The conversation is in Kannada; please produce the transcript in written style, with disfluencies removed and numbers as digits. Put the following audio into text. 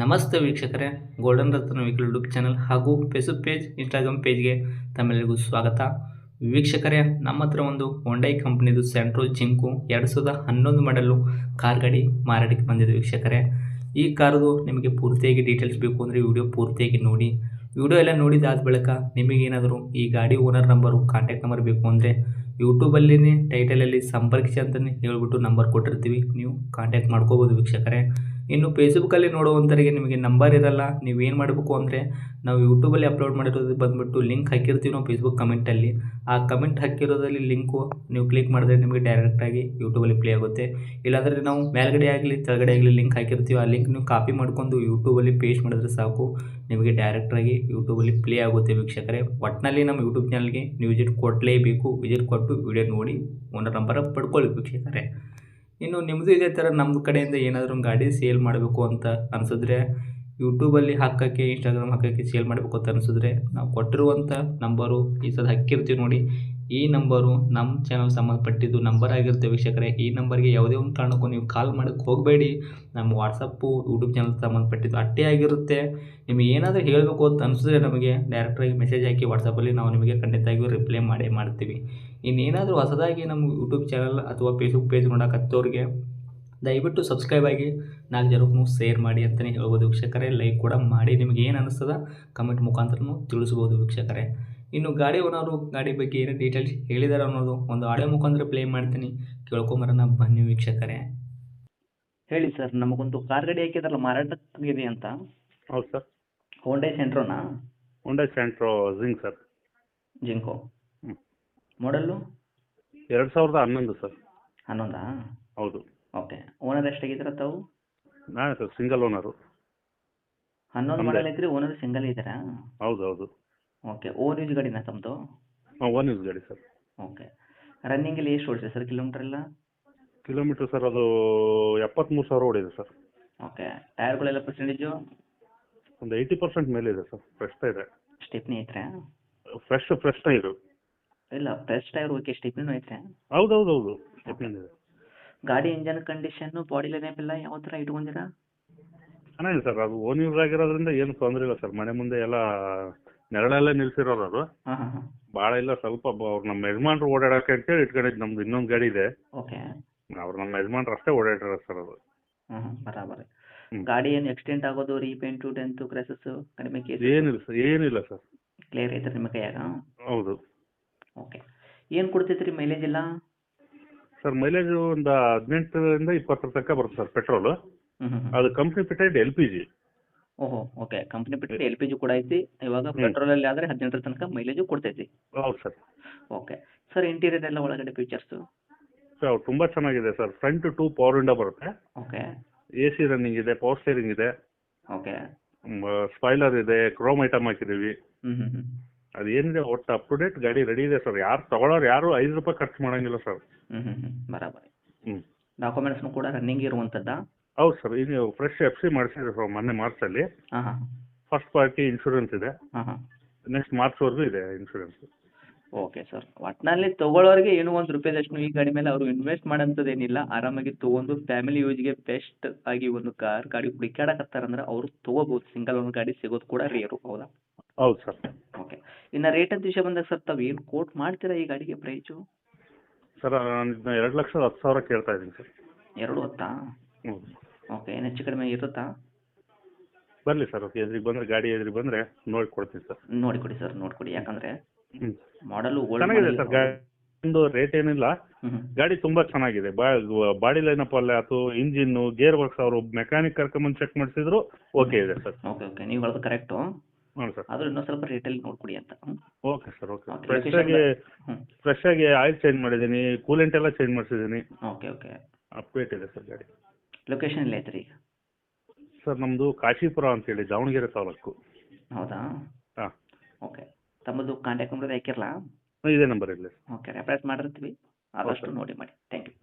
ನಮಸ್ತೆ ವೀಕ್ಷಕರೇ, ಗೋಲ್ಡನ್ ರತ್ನ ವೆಹಿಕಲ್ ಯೂಟ್ಯೂಬ್ ಚಾನಲ್ ಹಾಗೂ ಫೇಸ್ಬುಕ್ ಪೇಜ್, ಇನ್ಸ್ಟಾಗ್ರಾಮ್ ಪೇಜ್ಗೆ ತಮ್ಮೆಲ್ಲರಿಗೂ ಸ್ವಾಗತ. ವೀಕ್ಷಕರೇ, ನಮ್ಮ ಹತ್ರ ಒಂದು ಹೊಂಡೈ ಕಂಪ್ನಿದು ಸೆಂಟ್ರೋ ಜಿಂಕು 2011 ಮಾಡಲು ಕಾರ್ ಗಾಡಿ ಮಾರಾಟಕ್ಕೆ ಬಂದಿದೆ. ವೀಕ್ಷಕರೇ, ಈ ಕಾರದು ನಿಮಗೆ ಪೂರ್ತಿಯಾಗಿ ಡೀಟೇಲ್ಸ್ ಬೇಕು ಅಂದರೆ ವಿಡಿಯೋ ಪೂರ್ತಿಯಾಗಿ ನೋಡಿ. ವಿಡಿಯೋ ಎಲ್ಲ ನೋಡಿದಾದ ಬಳಿಕ ನಿಮಗೇನಾದರೂ ಈ ಗಾಡಿ ಓನರ್ ನಂಬರು, ಕಾಂಟ್ಯಾಕ್ಟ್ ನಂಬರ್ ಬೇಕು ಅಂದರೆ ಯೂಟ್ಯೂಬಲ್ಲಿನೇ ಟೈಟಲಲ್ಲಿ ಸಂಪರ್ಕಿಸಿ ಅಂತಲೇ ಹೇಳ್ಬಿಟ್ಟು ನಂಬರ್ ಕೊಟ್ಟಿರ್ತೀವಿ, ನೀವು ಕಾಂಟ್ಯಾಕ್ಟ್ ಮಾಡ್ಕೋಬೋದು. ವೀಕ್ಷಕರೇ, ಇನ್ನು ಫೇಸ್ಬುಕ್ಕಲ್ಲಿ ನೋಡುವಂಥವರಿಗೆ ನಿಮಗೆ ನಂಬರ್ ಇರಲ್ಲ, ನೀವೇನು ಮಾಡಬೇಕು ಅಂದರೆ ನಾವು ಯೂಟ್ಯೂಬಲ್ಲಿ ಅಪ್ಲೋಡ್ ಮಾಡಿರೋದು ಬಂದುಬಿಟ್ಟು ಲಿಂಕ್ ಹಾಕಿರ್ತೀವಿ ನಾವು ಫೇಸ್ಬುಕ್ ಕಮೆಂಟಲ್ಲಿ. ಆ ಕಮೆಂಟ್ ಹಾಕಿರೋದ್ರಲ್ಲಿ ಲಿಂಕು ನೀವು ಕ್ಲಿಕ್ ಮಾಡಿದ್ರೆ ನಿಮಗೆ ಡೈರೆಕ್ಟಾಗಿ ಯೂಟ್ಯೂಬಲ್ಲಿ ಪ್ಲೇ ಆಗುತ್ತೆ. ಇಲ್ಲಾಂದರೆ ನಾವು ಮೇಲ್ಗಡೆ ಆಗಲಿ ಕೆಳಗಡೆ ಆಗಲಿ ಲಿಂಕ್ ಹಾಕಿರ್ತೀವಿ, ಆ ಲಿಂಕ್ ನೀವು ಕಾಪಿ ಮಾಡ್ಕೊಂಡು ಯೂಟ್ಯೂಬಲ್ಲಿ ಪೇಸ್ಟ್ ಮಾಡಿದ್ರೆ ಸಾಕು, ನಿಮಗೆ ಡೈರೆಕ್ಟಾಗಿ ಯೂಟ್ಯೂಬಲ್ಲಿ ಪ್ಲೇ ಆಗುತ್ತೆ. ವೀಕ್ಷಕರೇ, ಒಟ್ಟಿನಲ್ಲಿ ನಮ್ಮ ಯೂಟ್ಯೂಬ್ ಚಾನಲ್ಗೆ ನೀವು ವಿಸಿಟ್ ಕೊಡಲೇಬೇಕು. ವಿಸಿಟ್ ಕೊಟ್ಟು ವಿಡಿಯೋ ನೋಡಿ ಓನರ್ ನಂಬರ್ ಪಡ್ಕೊಳ್ಳಿ. ವೀಕ್ಷಕರೇ, ಇನ್ನು ನಿಮ್ಮದು ಇದೇ ಥರ ನಮ್ಮ ಕಡೆಯಿಂದ ಏನಾದರೂ ಗಾಡಿ ಸೇಲ್ ಮಾಡಬೇಕು ಅಂತ ಅನಿಸಿದ್ರೆ, ಯೂಟ್ಯೂಬಲ್ಲಿ ಹಾಕೋಕ್ಕೆ, ಇನ್ಸ್ಟಾಗ್ರಾಮ್ ಹಾಕೋಕ್ಕೆ, ಸೇಲ್ ಮಾಡಬೇಕು ಅಂತ ಅನಿಸಿದ್ರೆ ನಾವು ಕೊಟ್ಟಿರುವಂಥ ನಂಬರು ಈ ಸಲ ಹಾಕಿರ್ತೀವಿ ನೋಡಿ, ಈ ನಂಬರು ನಮ್ಮ ಚಾನಲ್ ಸಂಬಂಧಪಟ್ಟಿದ್ದು ನಂಬರ್ ಆಗಿರುತ್ತೆ. ವೀಕ್ಷಕರೇ, ಈ ನಂಬರ್ಗೆ ಯಾವುದೇ ಒಂದು ಕಾರಣಕ್ಕೂ ನೀವು ಕಾಲ್ ಮಾಡೋಕ್ಕೆ ಹೋಗಬೇಡಿ. ನಮ್ಮ ವಾಟ್ಸಪ್ಪು ಯೂಟ್ಯೂಬ್ ಚಾನಲ್ ಸಂಬಂಧಪಟ್ಟಿದ್ದು ಅಷ್ಟೇ ಆಗಿರುತ್ತೆ. ನಿಮಗೆ ಏನಾದರೂ ಹೇಳಬೇಕು ಅಂತ ಅನಿಸಿದ್ರೆ ನಮಗೆ ಡೈರೆಕ್ಟಾಗಿ ಮೆಸೇಜ್ ಹಾಕಿ ವಾಟ್ಸಪ್ಪಲ್ಲಿ, ನಾವು ನಿಮಗೆ ಖಂಡಿತವಾಗಿಯೂ ರಿಪ್ಲೈ ಮಾಡೇ ಮಾಡ್ತೀವಿ. ಇನ್ನೇನಾದರೂ ಹೊಸದಾಗಿ ನಮ್ಮ ಯೂಟ್ಯೂಬ್ ಚಾನಲ್ ಅಥವಾ ಫೇಸ್ಬುಕ್ ಪೇಜ್ ನೋಡೋಕತ್ತವ್ರಿಗೆ ದಯವಿಟ್ಟು ಸಬ್ಸ್ಕ್ರೈಬ್ ಆಗಿ 4 ಜನಕ್ಕೂ ಶೇರ್ ಮಾಡಿ ಅಂತಲೇ ಹೇಳ್ಬೋದು. ವೀಕ್ಷಕರೇ, ಲೈಕ್ ಕೂಡ ಮಾಡಿ, ನಿಮಗೆ ಏನು ಅನ್ನಿಸ್ತದ ಕಮೆಂಟ್ ಮುಖಾಂತರನೂ ತಿಳಿಸ್ಬೋದು. ವೀಕ್ಷಕರೇ, ಇನ್ನು ಗಾಡಿ ಓನರು ಗಾಡಿ ಬಗ್ಗೆ ಏನೇ ಡೀಟೇಲ್ಸ್ ಹೇಳಿದ್ದಾರೆ ಅನ್ನೋದು ಒಂದು ಆಡಿಯೋ ಮುಖಾಂತರ ಪ್ಲೇ ಮಾಡ್ತೀನಿ, ಕೇಳ್ಕೊಂಬರೋಣ ಬನ್ನಿ. ವೀಕ್ಷಕರೇ, ಹೇಳಿ ಸರ್, ನಮಗೊಂದು ಕಾರ್ ಗಾಡಿ ಹಾಕಿದ್ರಲ್ಲ ಮಾರಾಟಕ್ಕಿದೆ ಅಂತ. ಹೌದು ಸರ್. ಹೋಂಡೈ ಸೆಂಟ್ರೋನಾ? ಹೋಂಡಾ ಸೆಂಟ್ರೋ ಜಿಂಕ್ ಸರ್. ಜಿಂಕೋ ಹ್ಞೂ. ಮಾಡಲ್ಲು 2011 ಸರ್. 11? ಹೌದು. ಓಕೆ. ಓನರ್ ಎಷ್ಟಾಗಿದ್ದೀರ ತಾವು? ನಾನೇ ಸರ್, ಸಿಂಗಲ್ ಓನರು. 11 ಮಾಡಲ್ ಐತ್ರಿ, ಓನರ್ ಸಿಂಗಲ್ ಇದ್ದೀರಾ? ಹೌದು ಹೌದು. ಓಕೆ. ಓನ್ ಯೂಸ್ ಗಾಡಿನಾ ತಮ್ಮದು? ಹಾಂ, ಒನ್ ಯೂಸ್ ಗಾಡಿ ಸರ್. ಓಕೆ. ರನ್ನಿಂಗಲ್ಲಿ ಎಷ್ಟು ಓಡಿದೆ ಸರ್ ಕಿಲೋಮೀಟರ್ ಎಲ್ಲ? ಕಿಲೋಮೀಟ್ರ್ ಸರ್ ಅದು 73,000 ಓಡಿದೆ ಸರ್. ಓಕೆ. ಟೈರ್ಗಳೆಲ್ಲ ಪರ್ಸೆಂಟೇಜು? ಒಂದು 80% ಮೇಲೆ ಇದೆ ಸರ್. ಫ್ರೆಶ್ ಇದೆ. ಸ್ಟೆಪ್ನಿ ಐತ್ರಾ? Fresh tyre. ಇಲ್ಲ, ಫ್ರೆಶ್ ಟೈರ್ ಓಕೆ, ಸ್ಟೆಪ್ನಿನೂ ಐತ್ರಾ? ಹೌದು ಹೌದು ಹೌದು, ಸ್ಟೆಪ್ನಿ ಇದೆ. ಗಾಡಿ ಇಂಜನ್ ಕಂಡೀಷನ್ನು, ಬಾಡಿ ಲೈನಪ್ ಎಲ್ಲ ಯಾವ ಥರ ಇಟ್ಕೊಂಡಿರಾ? ಚೆನ್ನಾಗಿದೆ ಸರ್. ಅದು ಓನ್ ಯೂಸ್ ಆಗಿರೋದ್ರಿಂದ ಏನು ತೊಂದರೆ ಇಲ್ಲ ಸರ್. ಮನೆ ಮುಂದೆ ಎಲ್ಲ ನೆರಳೆಲ್ಲ ನಿಲ್ಸಿರೋರು ಅದು. ಹಾಂ ಹಾಂ ಹಾಂ. ಭಾಳ ಇಲ್ಲ, ಸ್ವಲ್ಪ ಅವ್ರು ನಮ್ಮ ಯಜಮಾನ್ರು ಓಡಾಡೋಕೆ ಅಂತೇಳಿ ಇಟ್ಕೊಂಡಿದ್ದು. ನಮ್ದು ಇನ್ನೊಂದು ಗಾಡಿ ಇದೆ, ಓಕೆ. ಅವ್ರು ನಮ್ಮ ಯಜಮಾನ್ರು ಅಷ್ಟೇ ಓಡಾಡಿರೋದು ಸರ್ ಅದು. ಹಾಂ ಹಾಂ, ಬರಾಬರಿ. ಹ್ಮ್. ಗಾಡಿ ಏನು ಎಕ್ಸ್ಟೆಂಟ್ ಆಗೋದು, ರೀಪೇಂಟು, ಡೆಂತು, ಕ್ರ್ಯಾಸಸ್ಸು ಕಡಿಮೆ ಕೇಸ್ ಏನಿಲ್ಲ ಸರ್, ಏನಿಲ್ಲ ಸರ್. ಕ್ಲಿಯರ್ ಐತ್ರಿ ನಿಮ್ಮ ಕೈಯಾಗ? ಹೌದು ಓಕೆ. ಏನು ಕೊಡ್ತೈತ್ರಿ ಮೈಲೇಜ್ ಎಲ್ಲ? ಸರ್, ಮೈಲೇಜು ಒಂದು 18ರಿಂದ 20 ತನಕ ಬರುತ್ತೆ ಸರ್ ಪೆಟ್ರೋಲು. ಹ್ಞೂ ಹ್ಞೂ. ಅದು ಕಂಪ್ನಿ ಫಿಟೆಡ್ LPG. ಓಹೋ, ಓಕೆ. ಕಂಪ್ನಿ ಬಿಟ್ಟು LPG ಕೂಡ ಐತಿ. ಇವಾಗ ಪೆಟ್ರೋಲಲ್ಲಿ ಆದರೆ 18 ತನಕ ಮೈಲೇಜು ಕೊಡ್ತೈತಿ. ಹೌದು ಸರ್. ಓಕೆ. ಸರ್, ಇಂಟೀರಿಯರ್ ಎಲ್ಲ ಒಳಗಡೆ ಫೀಚರ್ಸು? ಸರ್, ತುಂಬ ಚೆನ್ನಾಗಿದೆ ಸರ್. ಫ್ರಂಟ್ 2 ಪವರ್ ವಿಂಡೋ ಬರುತ್ತೆ. ಓಕೆ. AC ರನ್ನಿಂಗ್ ಇದೆ, ಪವರ್ ಸ್ಟೇರಿಂಗ್ ಇದೆ, ಓಕೆ. ಸ್ಪಾಯ್ಲರ್ ಇದೆ, ಕ್ರೋಮ್ ಐಟಮ್ ಹಾಕಿದ್ದೀವಿ. ಹ್ಞೂ ಹ್ಞೂ ಹ್ಞೂ. ಅದೇನಿದೆ ಒಟ್ಟು ಅಪ್ ಟು ಡೇಟ್ ಗಾಡಿ ರೆಡಿ ಇದೆ ಸರ್. ಯಾರು ತಗೊಳ್ಳೋರು ಯಾರು ₹5 ಖರ್ಚು ಮಾಡೋಂಗಿಲ್ಲ ಸರ್. ಹ್ಞೂ ಹ್ಞೂ ಹ್ಞೂ, ಬರಾಬರಿ. ಹ್ಞೂ. ಡಾಕ್ಯುಮೆಂಟ್ಸ್ನು ಕೂಡ ರನ್ನಿಂಗ್ ಇರುವಂಥದ್ದಾ? ಹೌದು ಸರ್. ಈಗ ಫ್ರೆಶ್ FC ಮಾಡಿಸಿದ್ರೆ ಸರ್ ಮೊನ್ನೆ ಮಾರ್ಚಲ್ಲಿ. ಹಾಂ ಹಾಂ. ಫಸ್ಟ್ ಪಾರ್ಟಿ ಇನ್ಶೂರೆನ್ಸ್ ಇದೆ. ಹಾಂ ಹಾಂ. ನೆಕ್ಸ್ಟ್ ಮಾರ್ಚ್ವರೆಗೂ ಇದೆ ಇನ್ಶೂರೆನ್ಸ್. Okay sir. ಒಟ್ಟಿನಲ್ಲಿ ತೊಗೊಳ್ಳೋರಿಗೆ ಏನೋ ಒಂದು ರೂಪಾಯಿದಷ್ಟು ಈ ಗಾಡಿ ಮೇಲೆ ಅವರು ಇನ್ವೆಸ್ಟ್ ಮಾಡೋಂಥದ್ದೇನಿಲ್ಲ. ಆರಾಮಾಗಿ ತೊಗೊಂಡು ಫ್ಯಾಮಿಲಿ ಯೂಸ್ಗೆ ಬೆಸ್ಟ್ ಆಗಿ ಒಂದು ಗಾಡಿ ಹುಡುಕಾಡಕತ್ತಾರಂದ್ರೆ ಅವರು ತೊಗೋಬೋದು. ಸಿಂಗಲ್ ಒಂದು ಗಾಡಿ ಸಿಗೋದು ಕೂಡ ರೇರು, ಹೌದಾ? ಹೌದು ಸರ್. ಓಕೆ. ಇನ್ನು ರೇಟ್ ಅಂತ ವಿಷಯ ಬಂದಾಗ ಸರ್, ತಾವು ಏನು ಕೋಟ್ ಮಾಡ್ತೀರಾ ಈ ಗಾಡಿಗೆ ಪ್ರೈಸು? ಸರ್, ನಾನು 2,10,000 ಕೇಳ್ತಾ ಇದ್ದೀನಿ ಸರ್. 2,10,000? ಹ್ಞೂ. ಓಕೆ. ಏನು ಹೆಚ್ಚು ಕಡಿಮೆ ಇರುತ್ತಾ? ಬರಲಿ ಸರ್, ಓಕೆ. ಎದುರಿಗೆ ಬಂದರೆ, ಗಾಡಿ ಎದುರಿಗೆ ಬಂದರೆ ನೋಡಿ ಕೊಡ್ತೀನಿ ಸರ್. ನೋಡಿಕೊಡಿ ಸರ್, ನೋಡಿಕೊಡಿ. ಯಾಕಂದರೆ ಹ್ಞೂ, ಮಾಡಲು ಚೆನ್ನಾಗಿದೆ ಸರ್. ಗಾಡಿ ರೇಟ್ ಏನಿಲ್ಲ, ಗಾಡಿ ತುಂಬ ಚೆನ್ನಾಗಿದೆ. ಬಾಡಿ ಲೈನಪ್ ಅಲ್ಲೇ ಆಯ್ತು, ಇಂಜಿನ್ನು, ಗೇರ್ ವರ್ಕ್ಸ್ ಅವರು ಮೆಕ್ಯಾನಿಕ್ ಕರ್ಕೊಂಬಂದು ಚೆಕ್ ಮಾಡಿಸಿದ್ರು ಓಕೆ ಇದೆ ಸರ್. ಓಕೆ ಓಕೆ, ನೀವು ಹೇಳೋದು ಕರೆಕ್ಟು. ಹ್ಞೂ ಸರ್. ಆದರೂ ಇನ್ನೊಂದು ಸ್ವಲ್ಪ ರೇಟಲ್ಲಿ ನೋಡ್ಕೊಡಿ ಅಂತ. Okay sir, okay. Okay. Fresh ಆಗಿ ಆಯಿಲ್ ಚೇಂಜ್ ಮಾಡಿದ್ದೀನಿ, ಕೂಲೆಂಟ್ ಎಲ್ಲ ಚೇಂಜ್ ಮಾಡಿಸಿದ್ದೀನಿ. Okay okay. ಅಪ್ಡೇಟ್ ಇದೆ ಸರ್ ಗಾಡಿ. ಲೊಕೇಶನ್ ಎಲ್ಲ ಐತ್ರಿ ಈಗ? ಸರ್, ನಮ್ಮದು ಕಾಶೀಪುರ ಅಂತೇಳಿ, ದಾವಣಗೆರೆ ತಾಲೂಕು. ಹೌದಾ? ಹಾಂ. ಓಕೆ. ತಮ್ಮದು ಕಾಂಟ್ಯಾಕ್ಟ್ ನಂಬರ್ ಹಾಕಿರಲ್ಲ? ಇದೇ ನಂಬರ್ ಇರಲಿ. ಓಕೆ, ರೆಫರೆನ್ಸ್ ಮಾಡಿರ್ತೀವಿ, ಆದಷ್ಟು ನೋಡಿ ಮಾಡಿ. Thank you.